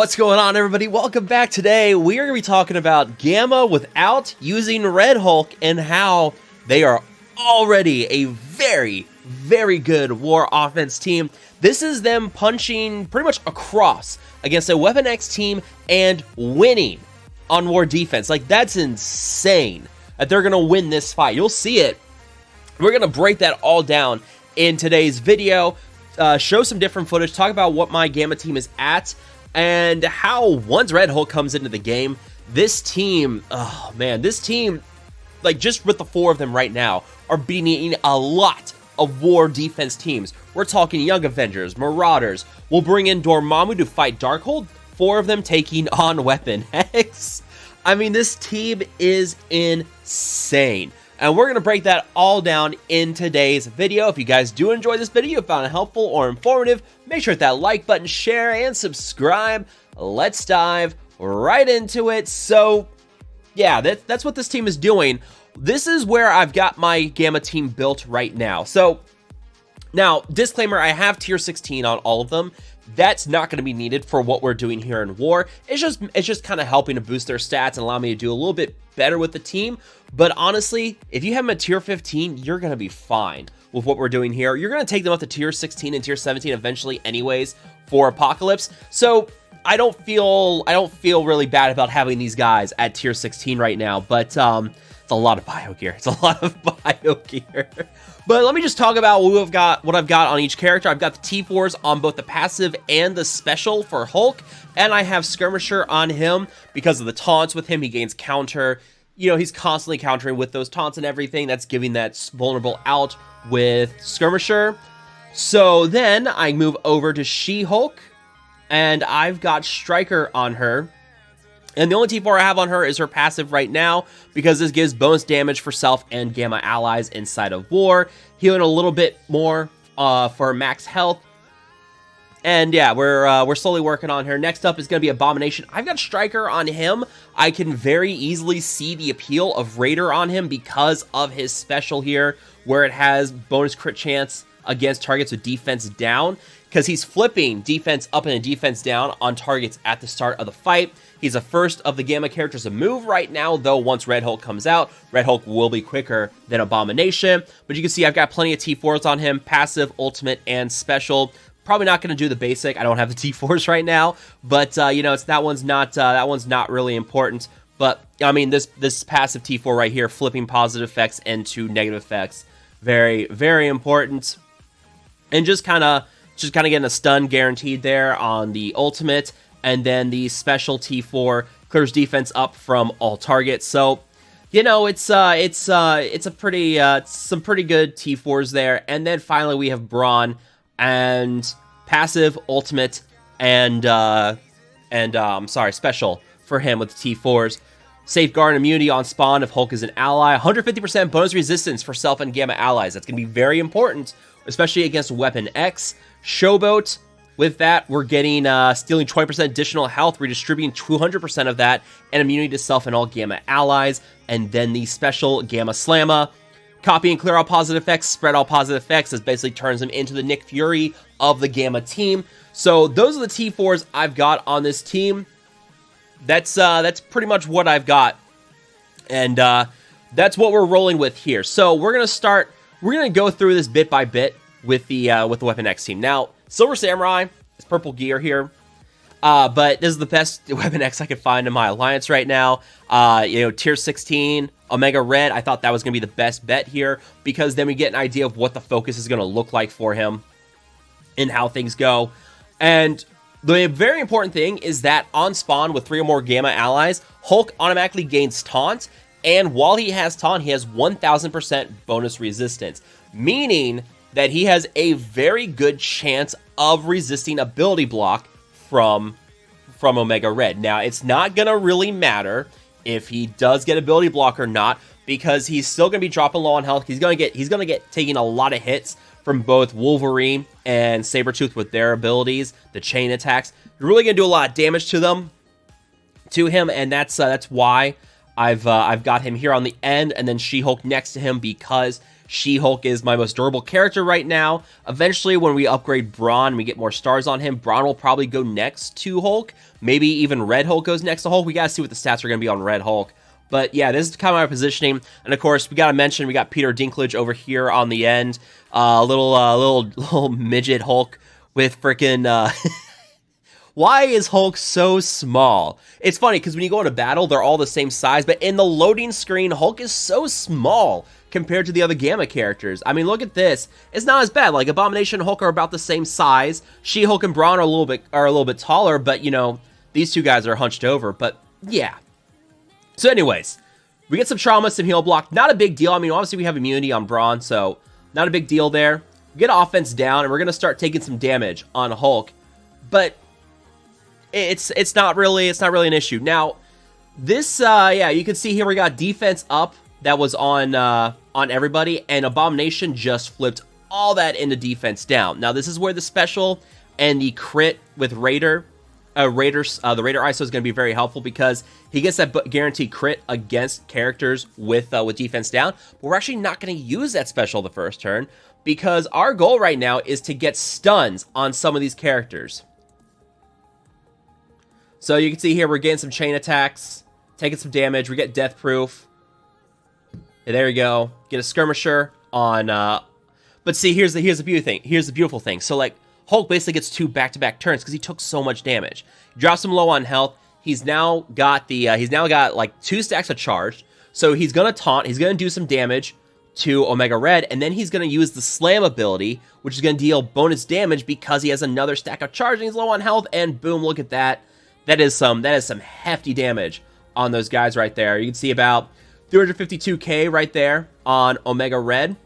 What's going on, everybody? Welcome back. Today we are going to be talking about Gamma without using Red Hulk and how they are already a very good War offense team. This is them punching pretty much across against a Weapon X team and winning on War defense. Like, that's insane that they're going to win this fight. You'll see it. We're going to break that all down in today's video, show some different footage, talk about what my Gamma team is at, and how once Red Hulk comes into the game, this team, oh man, this team, like just with the four of them right now, are beating a lot of War defense teams. We're talking Young Avengers, Marauders. We'll bring in Dormamu to fight Darkhold, four of them taking on Weapon X. I mean, this team is insane. And we're going to break that all down in today's video. If you guys do enjoy this video, found it helpful or informative, make sure to hit that like button, share, and subscribe. Let's dive right into it. So, yeah, that's what this team is doing. This is where I've got my Gamma team built right now. So, now, disclaimer, I have tier 16 on all of them. That's not going to be needed for what we're doing here in War. It's just kind of helping to boost their stats and allow me to do a little bit better with the team. But honestly, if you have them at tier 15, you're going to be fine with what we're doing here. You're going to take them up to tier 16 and tier 17 eventually anyways for Apocalypse. So I don't feel really bad about having these guys at tier 16 right now, but it's a lot of bio gear. It's a lot of bio gear. But let me just talk about what I've got on each character. I've got the T4s on both the passive and the special for Hulk, and I have Skirmisher on him because of the taunts with him. He gains counter. You know, he's constantly countering with those taunts and everything. That's giving that vulnerable out with Skirmisher. So then I move over to She-Hulk, and I've got Stryker on her. And the only T4 I have on her is her passive right now, because this gives bonus damage for self and Gamma allies inside of War, healing a little bit more for max health. And yeah, we're slowly working on her. Next up is going to be Abomination. I've got Stryker on him. I can very easily see the appeal of Raider on him because of his special here, where it has bonus crit chance against targets with defense down, because he's flipping defense up and defense down on targets at the start of the fight. He's the first of the Gamma characters to move right now, though once Red Hulk comes out, Red Hulk will be quicker than Abomination. But you can see I've got plenty of T4s on him, passive, ultimate, and special. Probably not going to do the basic. I don't have the T4s right now, but you know, that one's not really important. But I mean, this passive T4 right here, flipping positive effects into negative effects, very important. And just kind of getting a stun guaranteed there on the ultimate. And then the special T4 clears defense up from all targets. So, you know, it's a pretty some pretty good T4s there. And then finally we have Brawn and passive, ultimate, and special for him with the T4s. Safeguard and immunity on spawn if Hulk is an ally. 150% bonus resistance for self and Gamma allies. That's going to be very important, especially against Weapon X. Showboat. With that, we're getting stealing 20% additional health, redistributing 200% of that, and immunity to self and all Gamma allies. And then the special Gamma Slamma. Copy and clear all positive effects, spread all positive effects. This basically turns them into the Nick Fury of the Gamma team. So those are the T4s I've got on this team. That's pretty much what I've got. And that's what we're rolling with here. So we're gonna go through this bit by bit with the Weapon X team. Now, Silver Samurai is purple gear here, but this is the best Weapon X I could find in my alliance right now. You know, tier 16, Omega Red, I thought that was going to be the best bet here, because then we get an idea of what the focus is going to look like for him and how things go. And the very important thing is that on spawn with 3 or more Gamma allies, Hulk automatically gains taunt, and while he has taunt, he has 1000% bonus resistance, meaning that he has a very good chance of resisting ability block from Omega Red. Now, it's not going to really matter if he does get ability block or not, because he's still going to be dropping low on health. He's going to get taking a lot of hits from both Wolverine and Sabretooth with their abilities, the chain attacks. You're really going to do a lot of damage to him, and that's why I've got him here on the end, and then She-Hulk next to him, because She-Hulk is my most durable character right now. Eventually, when we upgrade Brawn, we get more stars on him, Brawn will probably go next to Hulk. Maybe even Red Hulk goes next to Hulk. We gotta see what the stats are gonna be on Red Hulk. But yeah, this is kind of my positioning. And of course, we gotta mention, we got Peter Dinklage over here on the end. Little midget Hulk with freaking... Why is Hulk so small? It's funny, because when you go into battle, they're all the same size, but in the loading screen, Hulk is so small compared to the other Gamma characters. I mean, look at this. It's not as bad. Like, Abomination and Hulk are about the same size. She-Hulk and Brawn are a little bit taller, but, you know, these two guys are hunched over. But, yeah. So, anyways, we get some trauma, some heal block. Not a big deal. I mean, obviously, we have immunity on Brawn, so not a big deal there. We get offense down, and we're going to start taking some damage on Hulk. But... It's not really an issue. Now, this yeah, you can see here we got defense up that was on everybody, and Abomination just flipped all that into defense down. Now, this is where the special and the crit with Raider, the Raider ISO is going to be very helpful because he gets that guaranteed crit against characters with defense down. But we're actually not going to use that special the first turn because our goal right now is to get stuns on some of these characters. So you can see here, we're getting some chain attacks, taking some damage, we get death proof. And there you go. Get a skirmisher on, but see, here's the beautiful thing. So like, Hulk basically gets 2 back-to-back turns because he took so much damage. He drops him low on health. He's now got like 2 stacks of charge. So he's gonna taunt, he's gonna do some damage to Omega Red, and then he's gonna use the slam ability, which is gonna deal bonus damage because he has another stack of charge and he's low on health, and boom, look at that. That is some hefty damage on those guys right there. You can see about 352k right there on Omega Red.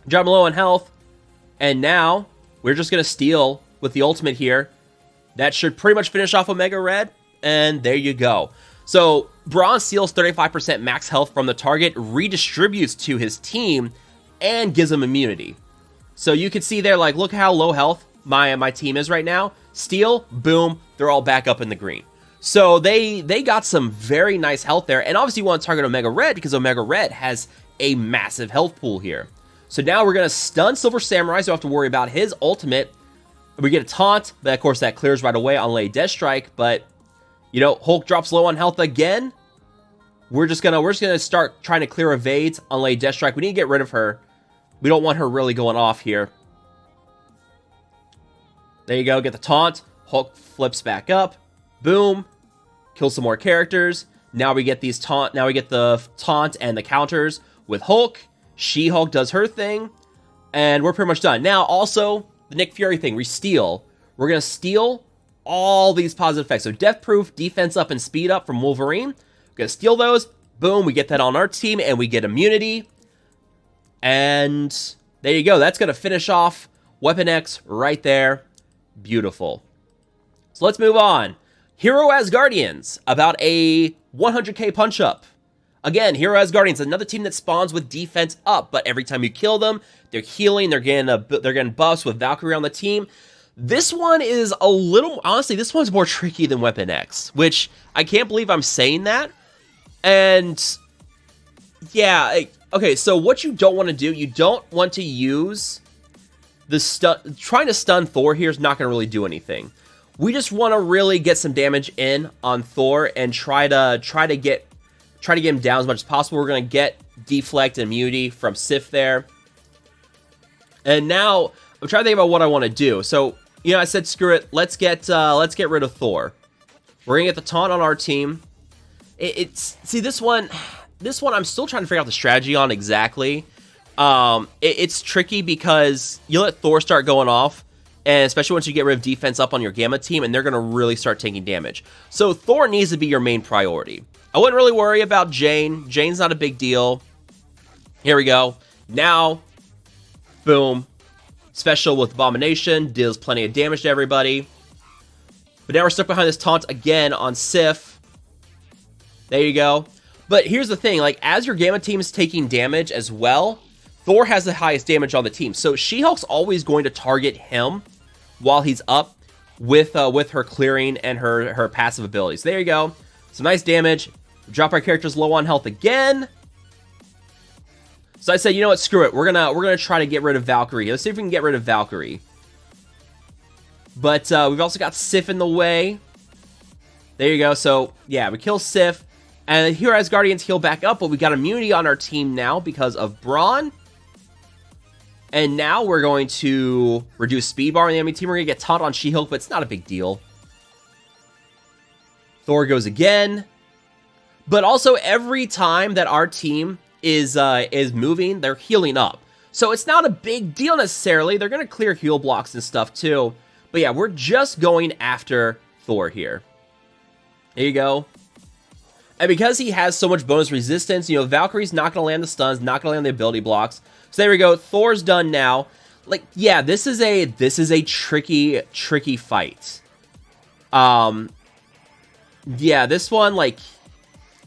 Drop him low on health. And now we're just going to steal with the ultimate here. That should pretty much finish off Omega Red. And there you go. So Brawn steals 35% max health from the target, redistributes to his team, and gives him immunity. So you can see there, like, look how low health my team is right now. Steal, boom, they're all back up in the green. So they got some very nice health there. And obviously you want to target Omega Red because Omega Red has a massive health pool here. So now we're going to stun Silver Samurai, so we don't have to worry about his ultimate. We get a taunt, but of course that clears right away on Lady Deathstrike. But, you know, Hulk drops low on health again. We're just gonna start trying to clear evades on Lady Deathstrike. We need to get rid of her. We don't want her really going off here. There you go, get the taunt. Hulk flips back up. Boom. Kill some more characters. Now we get these taunt. Now we get the taunt and the counters with Hulk. She-Hulk does her thing. And we're pretty much done. Now, also, the Nick Fury thing. We steal. We're going to steal all these positive effects. So, death proof, defense up, and speed up from Wolverine. We're going to steal those. Boom, we get that on our team, and we get immunity. And there you go. That's going to finish off Weapon X right there. Beautiful. So let's move on. Hero Asgardians, about a 100k punch-up. Again, Hero Asgardians, another team that spawns with defense up, but every time you kill them, they're healing, they're getting buffs with Valkyrie on the team. This one is a little, honestly, this one's more tricky than Weapon X, which I can't believe I'm saying that. And yeah, okay, so what you don't want to do, you don't want to use the stun. Trying to stun Thor here is not going to really do anything. We just want to really get some damage in on Thor and try to get him down as much as possible. We're going to get deflect and immunity from Sif there. And now I'm trying to think about what I want to do. So, you know, I said screw it. Let's get rid of Thor. We're going to get the taunt on our team. See this one I'm still trying to figure out the strategy on exactly. It's tricky because you let Thor start going off, and especially once you get rid of defense up on your Gamma team, and they're going to really start taking damage. So Thor needs to be your main priority. I wouldn't really worry about Jane. Jane's not a big deal. Here we go. Now, boom. Special with Abomination. Deals plenty of damage to everybody. But now we're stuck behind this taunt again on Sif. There you go. But here's the thing. Like, as your Gamma team is taking damage as well, Thor has the highest damage on the team. So She-Hulk's always going to target him while he's up with her clearing and her passive abilities. There you go. Some nice damage. Drop our characters low on health again. So I said, you know what, screw it. We're gonna try to get rid of Valkyrie. Let's see if we can get rid of Valkyrie. But we've also got Sif in the way. There you go. So yeah, we kill Sif. And here Asgardians heal back up, but we got immunity on our team now because of Brawn. And now we're going to reduce speed bar on the enemy team. We're going to get taunt on She-Hulk, but it's not a big deal. Thor goes again. But also every time that our team is moving, they're healing up. So it's not a big deal necessarily. They're going to clear heal blocks and stuff too. But yeah, we're just going after Thor here. There you go. And because he has so much bonus resistance, you know, Valkyrie's not going to land the stuns, not going to land the ability blocks. So there we go. Thor's done now. Like, yeah, this is a tricky fight. Yeah, this one, like,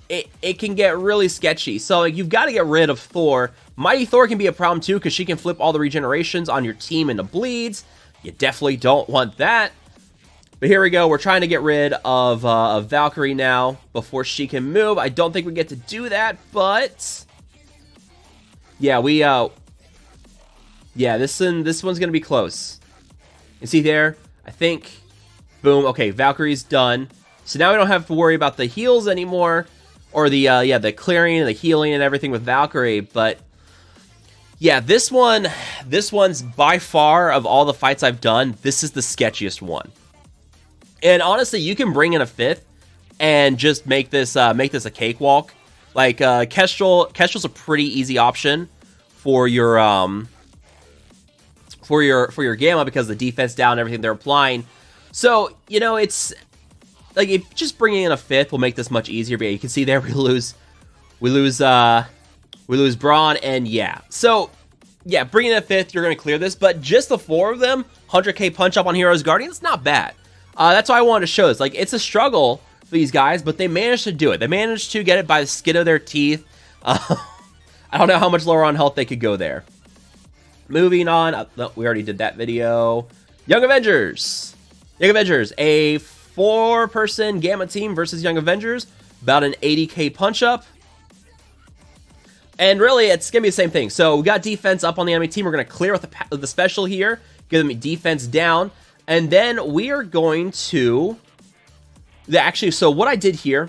it can get really sketchy. So, like, you've got to get rid of Thor. Mighty Thor can be a problem, too, because she can flip all the regenerations on your team into bleeds. You definitely don't want that. But here we go. We're trying to get rid of Valkyrie now before she can move. I don't think we get to do that, but yeah, yeah, this one's gonna be close. You see there? I think, boom. Okay, Valkyrie's done. So now we don't have to worry about the heals anymore, or the clearing and the healing and everything with Valkyrie. But yeah, this one's by far of all the fights I've done, this is the sketchiest one. And honestly, you can bring in a 5th and just make this a cakewalk. Like Kestrel's a pretty easy option for your Gamma because the defense down and everything they're applying. So, you know, it's like if just bringing in a 5th will make this much easier. But yeah, you can see there we lose Brawn, and yeah. So yeah, bringing in a 5th, you're gonna clear this. But just the 4 of them, 100k punch up on Heroes Guardians, not bad. That's why I wanted to show this. Like, it's a struggle for these guys, but they managed to do it. They managed to get it by the skin of their teeth. I don't know how much lower on health they could go there. Moving on. No, we already did that video. Young Avengers. Young Avengers. A 4-person Gamma team versus Young Avengers. About an 80k punch-up. And really, it's going to be the same thing. So, we got defense up on the enemy team. We're going to clear with the special here. Give them defense down. And then we are going to... Actually, so what I did here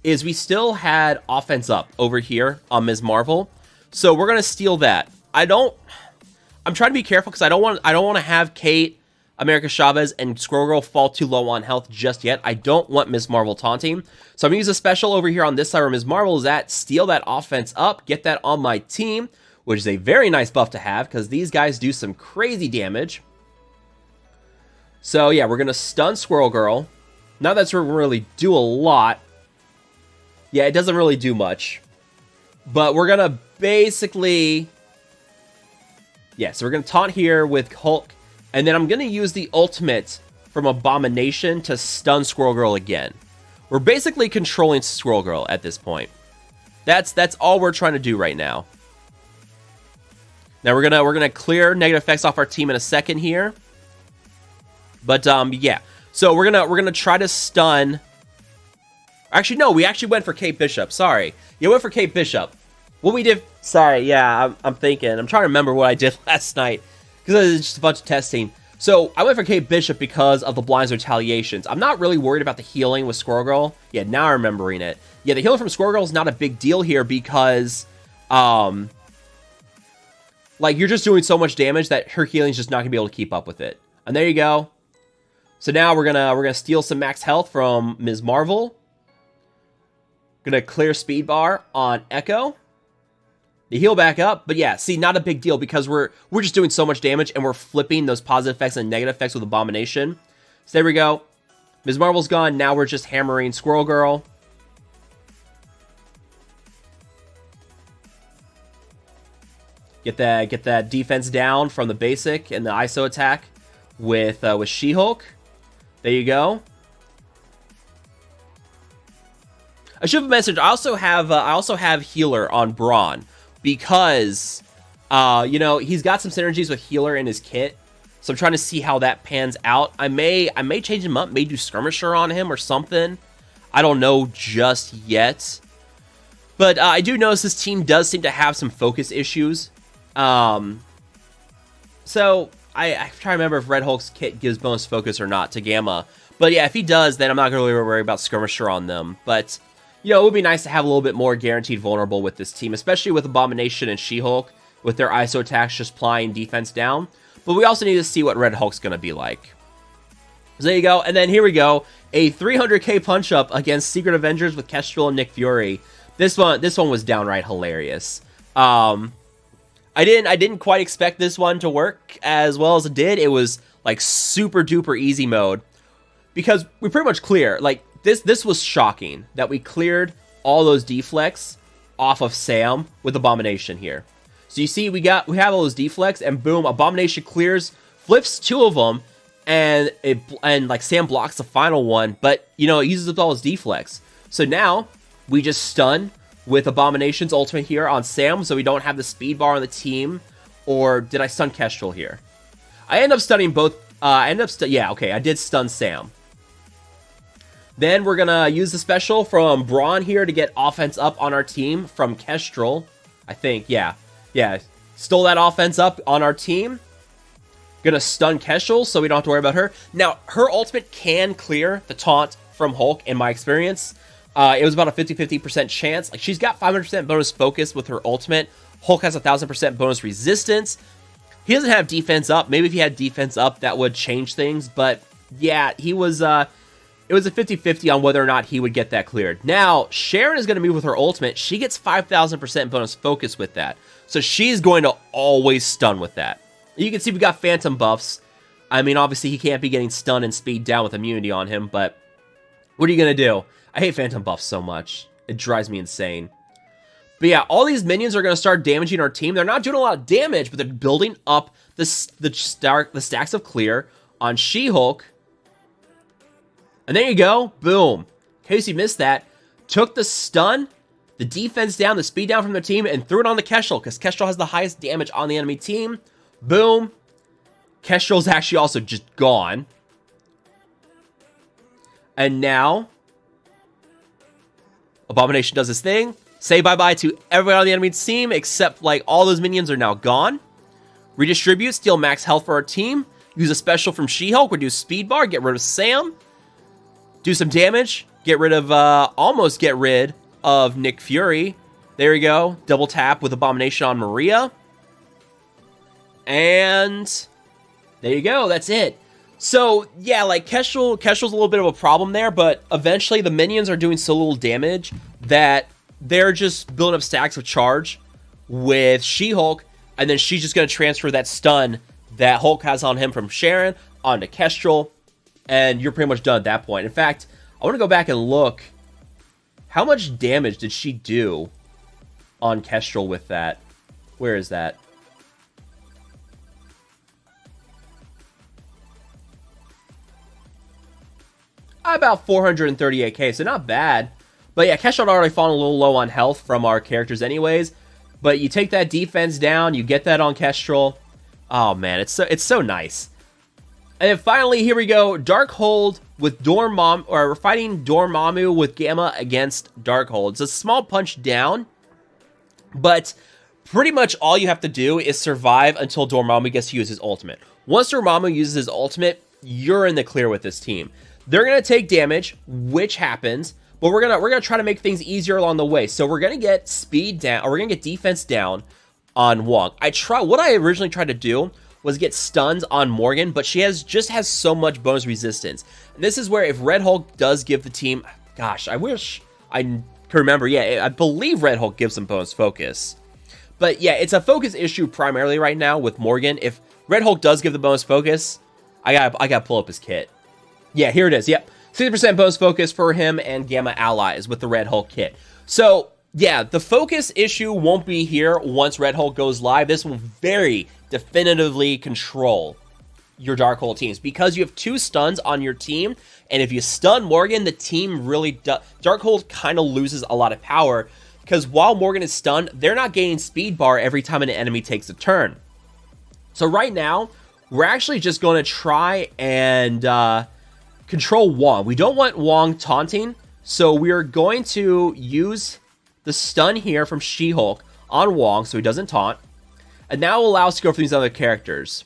is we still had offense up over here on Ms. Marvel. So we're going to steal that. I'm trying to be careful because I don't want to have Kate, America Chavez, and Squirrel Girl fall too low on health just yet. I don't want Ms. Marvel taunting. So I'm going to use a special over here on this side where Ms. Marvel is at. Steal that offense up. Get that on my team, which is a very nice buff to have because these guys do some crazy damage. So yeah, we're going to stun Squirrel Girl. Not that it's going to really do a lot. Yeah, it doesn't really do much. But we're going to basically... Yeah, so we're going to taunt here with Hulk. And then I'm going to use the ultimate from Abomination to stun Squirrel Girl again. We're basically controlling Squirrel Girl at this point. That's all we're trying to do right now. Now we're gonna clear negative effects off our team in a second here. But yeah. So we're gonna try to stun. Actually, no, we actually went for Kate Bishop. Sorry. You went for Kate Bishop. What we did... Sorry, yeah, I'm thinking. I'm trying to remember what I did last night. Because it was just a bunch of testing. So, I went for Kate Bishop because of the Blind's retaliations. I'm not really worried about the healing with Squirrel Girl. Yeah, now I'm remembering it. Yeah, the healing from Squirrel Girl is not a big deal here because... like, you're just doing so much damage that her healing is just not going to be able to keep up with it. And there you go. So now we're gonna steal some max health from Ms. Marvel. Gonna clear speed bar on Echo. The heal back up, but yeah, see, not a big deal because we're just doing so much damage and we're flipping those positive effects and negative effects with Abomination. So there we go. Ms. Marvel's gone. Now we're just hammering Squirrel Girl. Get that defense down from the basic and the ISO attack with She-Hulk. There you go. I should have a message. I also have healer on Brawn because you know, he's got some synergies with healer in his kit. So I'm trying to see how that pans out. I may change him up, may do skirmisher on him or something. I don't know just yet. But I do notice this team does seem to have some focus issues. So I try to remember if Red Hulk's kit gives bonus focus or not to Gamma. But yeah, if he does, then I'm not going to really worry about Skirmisher on them. But, you know, it would be nice to have a little bit more guaranteed vulnerable with this team, especially with Abomination and She-Hulk, with their ISO attacks just plying defense down. But we also need to see what Red Hulk's going to be like. So there you go. And then here we go. A 300k punch-up against Secret Avengers with Kestrel and Nick Fury. This one was downright hilarious. I didn't quite expect this one to work as well as it did. It was like super duper easy mode. Because we pretty much clear, like, this was shocking that we cleared all those deflects off of Sam with Abomination here. So you see, we have all those deflects, and boom, Abomination clears, flips 2 of them, and like Sam blocks the final one, but you know, it uses up all his deflects. So now we just stun with Abomination's ultimate here on Sam, so we don't have the speed bar on the team. Or did I stun Kestrel here? I end up stunning both. Yeah, okay, I did stun Sam. Then we're gonna use the special from Braun here to get offense up on our team from Kestrel. I think, yeah. Stole that offense up on our team. Gonna stun Kestrel so we don't have to worry about her. Now, her ultimate can clear the taunt from Hulk in my experience. It was about a 50-50% chance. Like, she's got 500% bonus focus with her ultimate. Hulk has 1,000% bonus resistance. He doesn't have defense up. Maybe if he had defense up, that would change things. But yeah, he was... It was a 50-50 on whether or not he would get that cleared. Now, Sharon is going to move with her ultimate. She gets 5,000% bonus focus with that. So she's going to always stun with that. You can see we got phantom buffs. I mean, obviously, he can't be getting stun and speed down with immunity on him, but what are you going to do? I hate phantom buffs so much. It drives me insane. But yeah, all these minions are going to start damaging our team. They're not doing a lot of damage, but they're building up the stacks of clear on She-Hulk. And there you go. Boom. In case you missed that, took the stun, the defense down, the speed down from their team, and threw it on the Kestrel, because Kestrel has the highest damage on the enemy team. Boom. Kestrel's actually also just gone. And now, Abomination does his thing. Say bye-bye to everyone on the enemy team, except, like, all those minions are now gone. Redistribute, steal max health for our team. Use a special from She-Hulk, reduce speed bar, get rid of Sam. Do some damage. Get rid of, almost get rid of Nick Fury. There we go. Double tap with Abomination on Maria. And there you go. That's it. So, yeah, like, Kestrel's a little bit of a problem there, but eventually the minions are doing so little damage that they're just building up stacks of charge with She-Hulk, and then she's just going to transfer that stun that Hulk has on him from Sharon onto Kestrel, and you're pretty much done at that point. In fact, I want to go back and look. How much damage did she do on Kestrel with that? Where is that? About 438k, so not bad. But yeah, Kestrel had already fallen a little low on health from our characters anyways. But you take that defense down, you get that on Kestrel. Oh man, it's so nice. And then finally, here we go. Darkhold with Dormamu, or we're fighting Dormamu with Gamma against Darkhold. It's a small punch down, but pretty much all you have to do is survive until Dormamu gets to use his ultimate. Once Dormamu uses his ultimate, you're in the clear with this team. They're gonna take damage, which happens, but we're gonna try to make things easier along the way. So we're gonna get speed down, or we're gonna get defense down on Wong. What I originally tried to do was get stuns on Morgan, but she just has so much bonus resistance. And this is where if Red Hulk does give the team, gosh, I wish I could remember. Yeah, I believe Red Hulk gives some bonus focus. But yeah, it's a focus issue primarily right now with Morgan. If Red Hulk does give the bonus focus, I gotta pull up his kit. Yeah, here it is. Yep, 60% bonus focus for him and Gamma allies with the Red Hulk kit. So yeah, the focus issue won't be here once Red Hulk goes live. This will very definitively control your Darkhold teams because you have 2 stuns on your team, and if you stun Morgan, the team really does. Darkhold kind of loses a lot of power because while Morgan is stunned, they're not gaining speed bar every time an enemy takes a turn. So right now, we're actually just going to try and control Wong. We don't want Wong taunting, so we're going to use the stun here from She-Hulk on Wong so he doesn't taunt. And now will allow us to go for these other characters.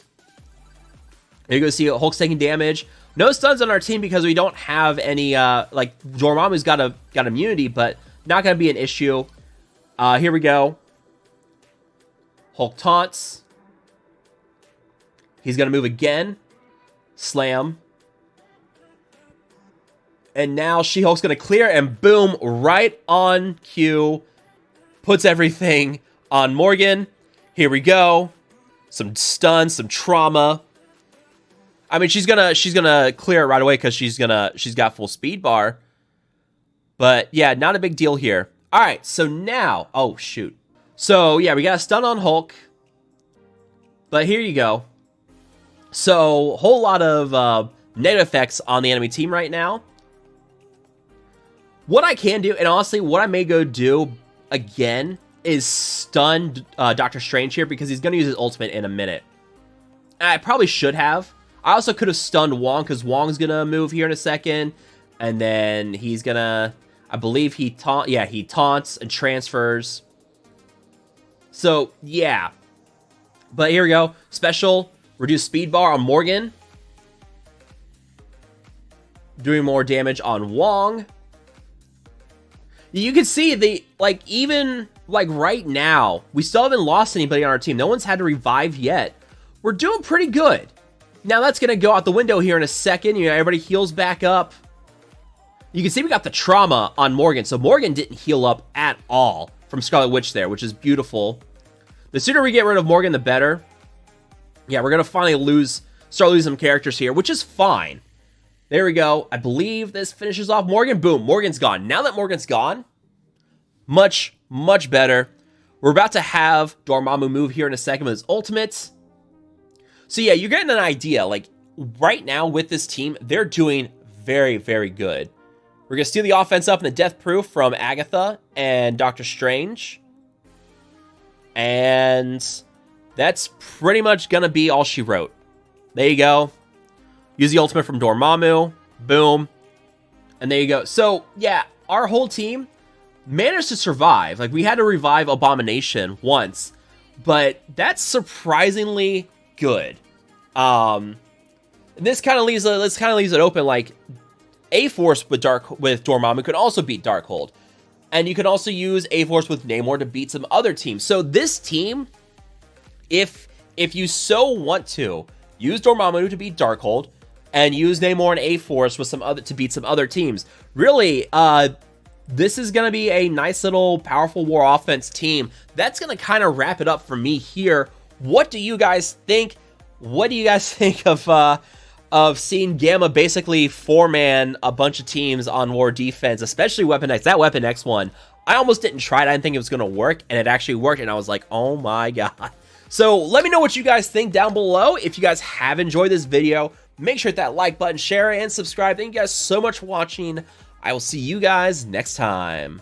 Here you go, see Hulk's taking damage. No stuns on our team because we don't have any, like, Dormamu's got immunity, but not going to be an issue. Here we go. Hulk taunts. He's going to move again. Slam. And now She-Hulk's going to clear, and boom, right on cue. Puts everything on Morgan. Here we go. Some stun, some trauma. I mean, she's gonna clear it right away because she's got full speed bar. But yeah, not a big deal here. All right, so now, oh shoot. So yeah, we got a stun on Hulk. But here you go. So whole lot of negative effects on the enemy team right now. What I can do, and honestly, what I may go do again is stun Doctor Strange here because he's gonna use his ultimate in a minute. And I probably should have. I also could have stunned Wong because Wong's gonna move here in a second, and then he's gonna, I believe he taunts and transfers. So yeah, but here we go. Special reduce speed bar on Morgan, doing more damage on Wong. You can see even right now we still haven't lost anybody on our team. No one's had to revive yet. We're doing pretty good. Now that's going to go out the window here in a second. You know, everybody heals back up. You can see we got the trauma on Morgan. So Morgan didn't heal up at all from Scarlet Witch there, which is beautiful. The sooner we get rid of Morgan, the better. Yeah, we're going to finally start losing some characters here, which is fine. There we go. I believe this finishes off Morgan. Boom, Morgan's gone. Now that Morgan's gone, much, much better. We're about to have Dormamu move here in a second with his ultimate. So yeah, you're getting an idea. Like, right now with this team, they're doing very, very good. We're going to steal the offense up in the Death Proof from Agatha and Doctor Strange. And that's pretty much going to be all she wrote. There you go. Use the ultimate from Dormamu. Boom. And there you go. So, yeah, our whole team managed to survive. Like, we had to revive Abomination once. But that's surprisingly good. This kind of leaves it open. Like, A-Force with Dormammu could also beat Darkhold, and you can also use A-Force with Namor to beat some other teams. So this team, if you so want to, use Dormammu to beat Darkhold, and use Namor and A-Force with to beat some other teams. Really, this is going to be a nice little powerful war offense team. That's going to kind of wrap it up for me here. What do you guys think? What do you guys think of seeing Gamma basically four-man a bunch of teams on war defense, especially Weapon X? That Weapon X one, I almost didn't try it. I didn't think it was going to work, and it actually worked, and I was like, oh my god. So let me know what you guys think down below. If you guys have enjoyed this video, make sure to hit that like button, share, and subscribe. Thank you guys so much for watching. I will see you guys next time.